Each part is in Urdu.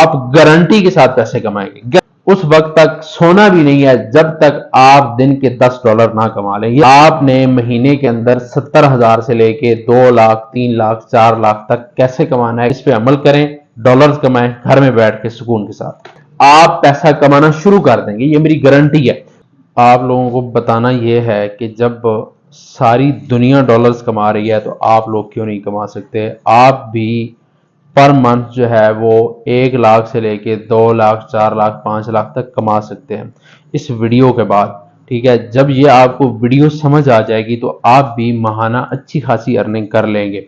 آپ گارنٹی کے ساتھ پیسے کمائیں گے. اس وقت تک سونا بھی نہیں ہے جب تک آپ دن کے $10 نہ کما لیں. آپ نے مہینے کے اندر 70,000 سے لے کے 2 لاکھ 3 لاکھ 4 لاکھ تک کیسے کمانا ہے اس پہ عمل کریں. ڈالرز کمائیں گھر میں بیٹھ کے سکون کے ساتھ. آپ پیسہ کمانا شروع کر دیں گے, یہ میری گارنٹی ہے. آپ لوگوں کو بتانا یہ ہے کہ جب ساری دنیا ڈالرز کما رہی ہے تو آپ لوگ کیوں نہیں کما سکتے. آپ بھی پر منتھ جو ہے وہ 1 لاکھ سے لے کے 2 لاکھ 4 لاکھ 5 لاکھ تک کما سکتے ہیں اس ویڈیو کے بعد. ٹھیک ہے, جب یہ آپ کو ویڈیو سمجھ آ جائے گی تو آپ بھی ماہانہ اچھی خاصی ارننگ کر لیں گے.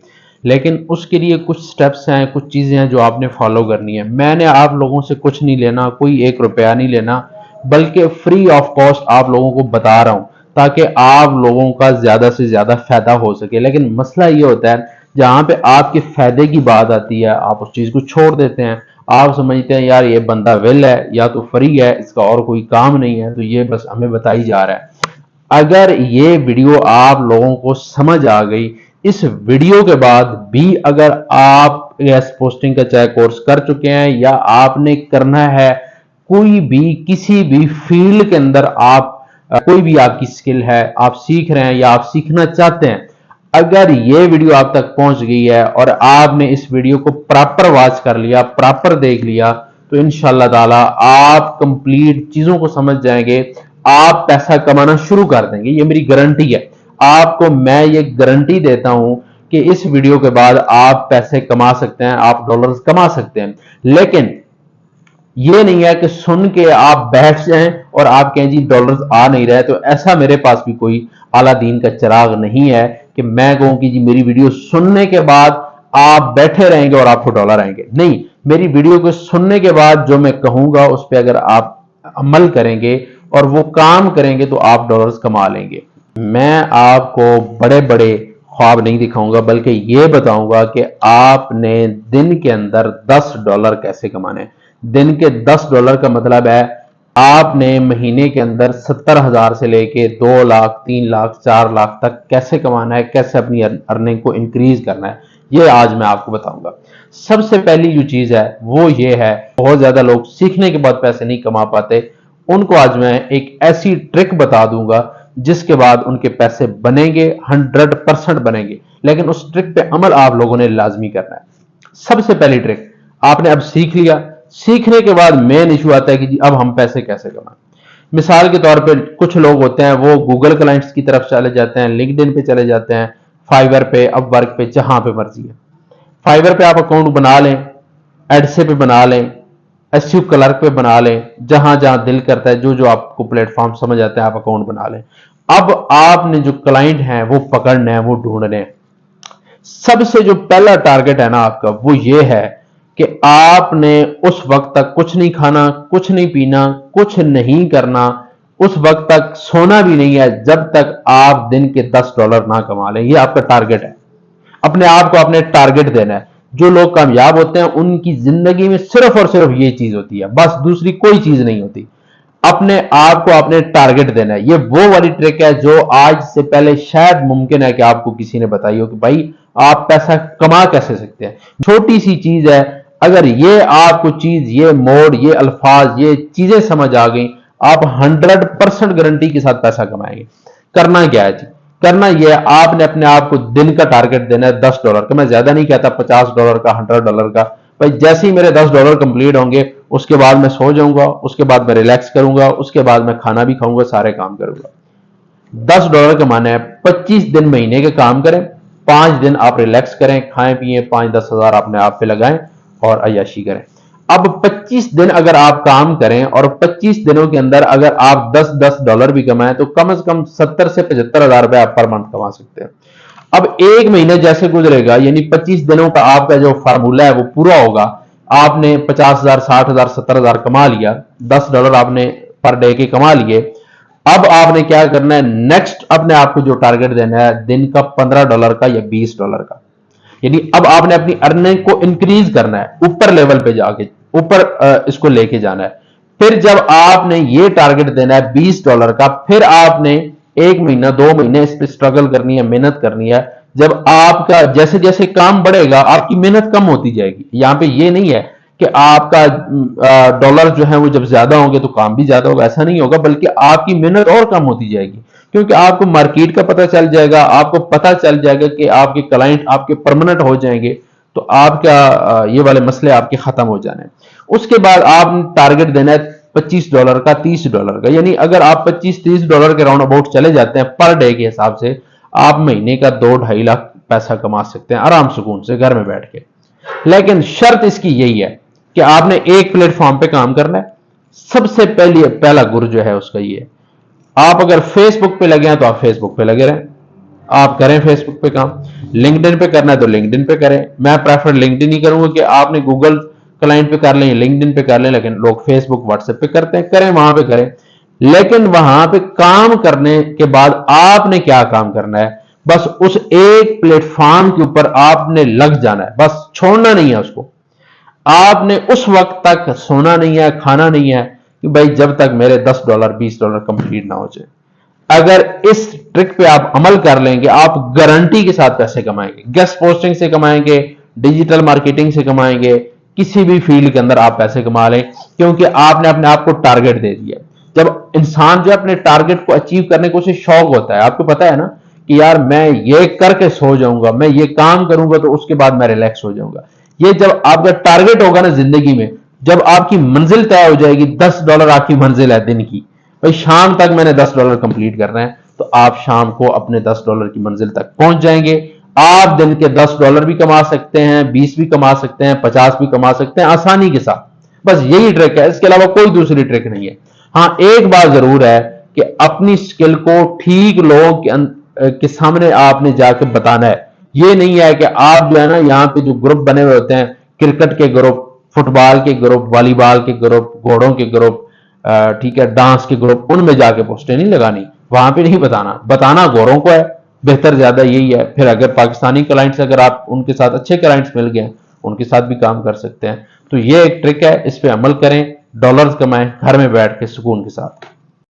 لیکن اس کے لیے کچھ سٹیپس ہیں, کچھ چیزیں ہیں جو آپ نے فالو کرنی ہے. میں نے آپ لوگوں سے کچھ نہیں لینا, کوئی 1 روپیہ نہیں لینا, بلکہ فری آف کاسٹ آپ لوگوں کو بتا رہا ہوں تاکہ آپ لوگوں کا زیادہ سے زیادہ فائدہ ہو سکے. لیکن مسئلہ یہ ہوتا ہے جہاں پہ آپ کے فائدے کی بات آتی ہے آپ اس چیز کو چھوڑ دیتے ہیں. آپ سمجھتے ہیں یار یہ بندہ ویل ہے یا تو فری ہے, اس کا اور کوئی کام نہیں ہے, تو یہ بس ہمیں بتائی جا رہا ہے. اگر یہ ویڈیو آپ لوگوں کو سمجھ آ گئی, اس ویڈیو کے بعد بھی اگر آپ ایس پوسٹنگ کا چاہے کورس کر چکے ہیں یا آپ نے کرنا ہے, کوئی بھی کسی بھی فیلڈ کے اندر آپ کوئی بھی آپ کی سکل ہے, آپ سیکھ رہے ہیں یا آپ سیکھنا چاہتے ہیں, اگر یہ ویڈیو آپ تک پہنچ گئی ہے اور آپ نے اس ویڈیو کو پراپر واچ کر لیا, پراپر دیکھ لیا, تو انشاءاللہ تعالی آپ کمپلیٹ چیزوں کو سمجھ جائیں گے, آپ پیسہ کمانا شروع کر دیں گے. یہ میری گارنٹی ہے. آپ کو میں یہ گارنٹی دیتا ہوں کہ اس ویڈیو کے بعد آپ پیسے کما سکتے ہیں, آپ ڈالرز کما سکتے ہیں. لیکن یہ نہیں ہے کہ سن کے آپ بیٹھ جائیں اور آپ کہیں جی ڈالرز آ نہیں رہے. تو ایسا میرے پاس بھی کوئی اعلیٰ دین کا چراغ نہیں ہے کہ میں کہوں کہ جی میری ویڈیو سننے کے بعد آپ بیٹھے رہیں گے اور آپ کو ڈالر آئیں گے. نہیں, میری ویڈیو کو سننے کے بعد جو میں کہوں گا اس پہ اگر آپ عمل کریں گے اور وہ کام کریں گے تو آپ ڈالرز کما لیں گے. میں آپ کو بڑے بڑے خواب نہیں دکھاؤں گا, بلکہ یہ بتاؤں گا کہ آپ نے دن کے اندر $10 کیسے کمانے ہیں. دن کے $10 کا مطلب ہے آپ نے مہینے کے اندر 70,000 سے لے کے 2 لاکھ 3 لاکھ 4 لاکھ تک کیسے کمانا ہے, کیسے اپنی ارننگ کو انکریز کرنا ہے, یہ آج میں آپ کو بتاؤں گا. سب سے پہلی جو چیز ہے وہ یہ ہے, بہت زیادہ لوگ سیکھنے کے بعد پیسے نہیں کما پاتے, ان کو آج میں ایک ایسی ٹرک بتا دوں گا جس کے بعد ان کے پیسے بنیں گے, 100% بنیں گے. لیکن اس ٹرک پہ عمل آپ لوگوں نے لازمی کرنا ہے. سب سے پہلی ٹرک آپ نے اب سیکھ لیا, سیکھنے کے بعد مین ایشو آتا ہے کہ جی اب ہم پیسے کیسے کمائیں. مثال کے طور پہ کچھ لوگ ہوتے ہیں وہ گوگل کلائنٹس کی طرف چلے جاتے ہیں, لنکڈ ان پہ چلے جاتے ہیں, فائیور پہ, اپ ورک پہ, جہاں پہ مرضی ہے. فائیور پہ آپ اکاؤنٹ بنا لیں, ایڈسے پہ بنا لیں, ایس یو کلرک پہ بنا لیں, جہاں جہاں دل کرتا ہے, جو جو آپ کو پلیٹ فارم سمجھ آتے ہیں آپ اکاؤنٹ بنا لیں. اب آپ نے جو کلائنٹ ہیں وہ پکڑنے ہیں, وہ ڈھونڈنے ہیں. سب سے جو پہلا ٹارگٹ ہے نا آپ کا وہ یہ ہے کہ آپ نے اس وقت تک کچھ نہیں کھانا, کچھ نہیں پینا, کچھ نہیں کرنا, اس وقت تک سونا بھی نہیں ہے جب تک آپ دن کے $10 نہ کما لیں. یہ آپ کا ٹارگٹ ہے. اپنے آپ کو اپنے ٹارگٹ دینا ہے. جو لوگ کامیاب ہوتے ہیں ان کی زندگی میں صرف اور صرف یہ چیز ہوتی ہے, بس دوسری کوئی چیز نہیں ہوتی. اپنے آپ کو اپنے ٹارگٹ دینا ہے. یہ وہ والی ٹرک ہے جو آج سے پہلے شاید ممکن ہے کہ آپ کو کسی نے بتائی ہو کہ بھائی آپ پیسہ کما کیسے سکتے ہیں. چھوٹی سی چیز ہے, اگر یہ آپ کو چیز, یہ موڈ, یہ الفاظ, یہ چیزیں سمجھ آ گئیں, آپ 100% گارنٹی کے ساتھ پیسہ کمائیں گے. کرنا کیا ہے جی؟ کرنا یہ ہے آپ نے اپنے آپ کو دن کا ٹارگٹ دینا ہے $10 کا. میں زیادہ نہیں کہتا, $50 کا, $100 کا. بھائی جیسے ہی میرے $10 کمپلیٹ ہوں گے اس کے بعد میں سو جاؤں گا, اس کے بعد میں ریلیکس کروں گا, اس کے بعد میں کھانا بھی کھاؤں گا, سارے کام کروں گا. $10 کمانا ہے, 25 دن مہینے کے کام کریں, 5 دن آپ ریلیکس کریں, کھائیں پیئیں, 5-10 ہزار اپنے آپ پہ لگائیں اور عیاشی کریں. اب 25 دن اگر آپ کام کریں اور 25 دنوں کے اندر اگر آپ $10 بھی کمائیں تو کم از کم 70 سے 75 ہزار روپے آپ پر منتھ کما سکتے ہیں. اب ایک مہینہ جیسے گزرے گا, یعنی 25 دنوں کا آپ کا جو فارمولہ ہے وہ پورا ہوگا. آپ نے 50,000 60,000 70,000 کما لیا, $10 آپ نے پر ڈے کے کما لیے. اب آپ نے کیا کرنا ہے, نیکسٹ اپنے آپ کو جو ٹارگٹ دینا ہے دن کا $15 کا یا $20 کا. یعنی اب آپ نے اپنی ارننگ کو انکریز کرنا ہے, اوپر لیول پہ جا کے اوپر اس کو لے کے جانا ہے. پھر جب آپ نے یہ ٹارگٹ دینا ہے $20 کا, پھر آپ نے 1 مہینہ 2 مہینے اس پہ اسٹرگل کرنی ہے, محنت کرنی ہے. جب آپ کا جیسے جیسے کام بڑھے گا آپ کی محنت کم ہوتی جائے گی. یہاں پہ یہ نہیں ہے کہ آپ کا ڈالر جو ہے وہ جب زیادہ ہوں گے تو کام بھی زیادہ ہوگا، ایسا نہیں ہوگا، بلکہ آپ کی محنت اور کم ہوتی جائے گی، کیونکہ آپ کو مارکیٹ کا پتہ چل جائے گا، آپ کو پتہ چل جائے گا کہ آپ کے کلائنٹ آپ کے پرماننٹ ہو جائیں گے، تو آپ کا یہ والے مسئلے آپ کے ختم ہو جانے ہیں۔ اس کے بعد آپ ٹارگٹ دینا ہے $25 کا، $30 کا، یعنی اگر آپ $25-30 کے راؤنڈ اباؤٹ چلے جاتے ہیں پر ڈے کے حساب سے، آپ مہینے کا 2-2.5 لاکھ پیسہ کما سکتے ہیں آرام سکون سے گھر میں بیٹھ کے۔ لیکن شرط اس کی یہی ہے کہ آپ نے ایک پلیٹ فارم پہ کام کرنا ہے۔ سب سے پہلا گر جو ہے اس کا یہ ہے، آپ اگر فیس بک پہ لگے ہیں تو آپ فیس بک پہ لگے رہیں، آپ کریں فیس بک پہ کام، لنکڈن پہ کرنا ہے تو لنکڈن پہ کریں۔ میں پریفر لنکڈن ہی کروں گا کہ آپ نے گوگل کلائنٹ پہ کر لیں، لنکڈن پہ کر لیں، لیکن لوگ فیس بک واٹس ایپ پہ کرتے ہیں، کریں وہاں پہ کریں۔ لیکن وہاں پہ کام کرنے کے بعد آپ نے کیا کام کرنا ہے، بس اس ایک پلیٹ فارم کے اوپر آپ نے لگ جانا ہے، بس چھوڑنا نہیں ہے اس کو۔ آپ نے اس وقت تک سونا نہیں ہے، کھانا نہیں ہے کہ بھائی جب تک میرے $10 $20 کمپلیٹ نہ ہو جائے۔ اگر اس ٹرک پہ آپ عمل کر لیں گے، آپ گارنٹی کے ساتھ پیسے کمائیں گے، گیسٹ پوسٹنگ سے کمائیں گے، ڈیجیٹل مارکیٹنگ سے کمائیں گے، کسی بھی فیلڈ کے اندر آپ پیسے کما لیں، کیونکہ آپ نے اپنے آپ کو ٹارگٹ دے دیا۔ جب انسان جو اپنے ٹارگٹ کو اچیو کرنے کو اسے شوق ہوتا ہے، آپ کو پتا ہے نا کہ یار میں یہ کر کے سو جاؤں گا، میں یہ کام کروں گا تو اس کے بعد میں ریلیکس ہو جاؤں گا۔ یہ جب آپ کا ٹارگٹ ہوگا نا زندگی میں، جب آپ کی منزل طے ہو جائے گی، $10 آپ کی منزل ہے دن کی، بھائی شام تک میں نے $10 کمپلیٹ کرنا ہے، تو آپ شام کو اپنے $10 کی منزل تک پہنچ جائیں گے۔ آپ دن کے $10 بھی کما سکتے ہیں، 20 بھی کما سکتے ہیں، 50 بھی کما سکتے ہیں آسانی کے ساتھ۔ بس یہی ٹرک ہے، اس کے علاوہ کوئی دوسری ٹرک نہیں ہے۔ ہاں ایک بات ضرور ہے کہ اپنی سکل کو ٹھیک لوگوں کے سامنے آپ نے جا کے بتانا ہے۔ یہ نہیں ہے کہ آپ جو ہے نا یہاں پہ جو گروپ بنے ہوئے ہوتے ہیں، کرکٹ کے گروپ، فٹ بال کے گروپ، والی بال کے گروپ، گھوڑوں کے گروپ، ٹھیک ہے، ڈانس کے گروپ، ان میں جا کے پوسٹیں نہیں لگانی، وہاں پہ نہیں بتانا گوروں کو ہے، بہتر زیادہ یہی ہے۔ پھر اگر پاکستانی کلائنٹس اگر آپ ان کے ساتھ اچھے کلائنٹس مل گئے ان کے ساتھ بھی کام کر سکتے ہیں۔ تو یہ ایک ٹرک ہے، اس پہ عمل کریں، ڈالرز کمائیں گھر میں بیٹھ کے سکون کے ساتھ۔